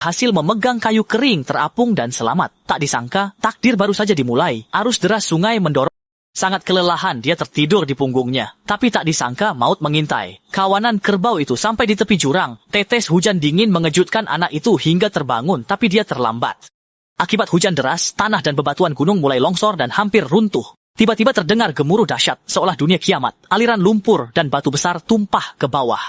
Hasil memegang kayu kering terapung dan selamat. Tak disangka, takdir baru saja dimulai. Arus deras sungai mendorong. Sangat kelelahan, dia tertidur di punggungnya. Tapi tak disangka, maut mengintai. Kawanan kerbau itu sampai di tepi jurang. Tetes hujan dingin mengejutkan anak itu hingga terbangun, tapi dia terlambat. Akibat hujan deras, tanah dan bebatuan gunung mulai longsor dan hampir runtuh. Tiba-tiba terdengar gemuruh dahsyat, seolah dunia kiamat. Aliran lumpur dan batu besar tumpah ke bawah.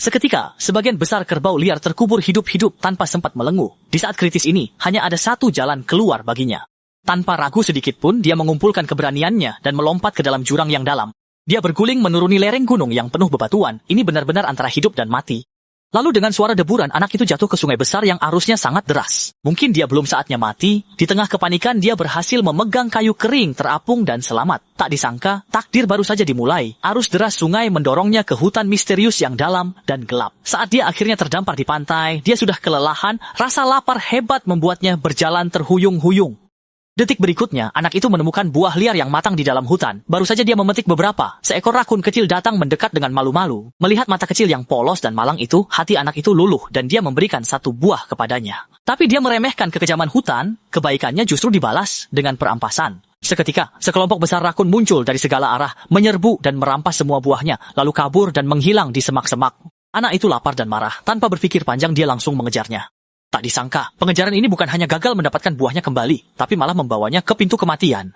Seketika, sebagian besar kerbau liar terkubur hidup-hidup tanpa sempat melenguh. Di saat kritis ini, hanya ada satu jalan keluar baginya. Tanpa ragu sedikit pun, dia mengumpulkan keberaniannya dan melompat ke dalam jurang yang dalam. Dia berguling menuruni lereng gunung yang penuh bebatuan. Ini benar-benar antara hidup dan mati. Lalu dengan suara deburan, anak itu jatuh ke sungai besar yang arusnya sangat deras. Mungkin dia belum saatnya mati. Di tengah kepanikan, dia berhasil memegang kayu kering terapung dan selamat. Tak disangka, takdir baru saja dimulai. Arus deras sungai mendorongnya ke hutan misterius yang dalam dan gelap. Saat dia akhirnya terdampar di pantai, dia sudah kelelahan. Rasa lapar hebat membuatnya berjalan terhuyung-huyung. Detik berikutnya, anak itu menemukan buah liar yang matang di dalam hutan. Baru saja dia memetik beberapa. Seekor rakun kecil datang mendekat dengan malu-malu. Melihat mata kecil yang polos dan malang itu, hati anak itu luluh dan dia memberikan satu buah kepadanya. Tapi dia meremehkan kekejaman hutan, kebaikannya justru dibalas dengan perampasan. Seketika, sekelompok besar rakun muncul dari segala arah, menyerbu dan merampas semua buahnya, lalu kabur dan menghilang di semak-semak. Anak itu lapar dan marah. Tanpa berpikir panjang, dia langsung mengejarnya. Tak disangka, pengejaran ini bukan hanya gagal mendapatkan buahnya kembali, tapi malah membawanya ke pintu kematian.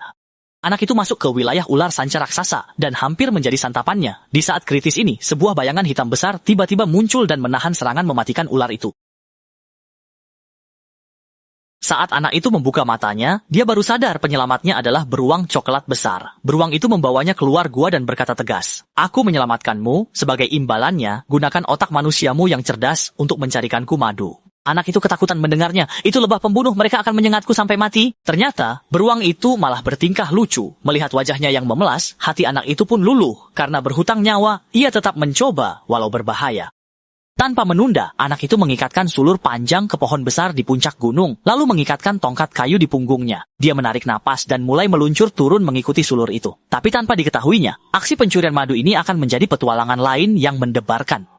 Anak itu masuk ke wilayah ular sanca raksasa dan hampir menjadi santapannya. Di saat kritis ini, sebuah bayangan hitam besar tiba-tiba muncul dan menahan serangan mematikan ular itu. Saat anak itu membuka matanya, dia baru sadar penyelamatnya adalah beruang coklat besar. Beruang itu membawanya keluar gua dan berkata tegas, "Aku menyelamatkanmu, sebagai imbalannya, gunakan otak manusiamu yang cerdas untuk mencarikanku madu." Anak itu ketakutan mendengarnya. Itu lebah pembunuh, mereka akan menyengatku sampai mati. Ternyata, beruang itu malah bertingkah lucu. Melihat wajahnya yang memelas, hati anak itu pun luluh. Karena berhutang nyawa, ia tetap mencoba walau berbahaya. Tanpa menunda, anak itu mengikatkan sulur panjang ke pohon besar di puncak gunung, lalu mengikatkan tongkat kayu di punggungnya. Dia menarik napas dan mulai meluncur turun mengikuti sulur itu. Tapi tanpa diketahuinya, aksi pencurian madu ini akan menjadi petualangan lain yang mendebarkan.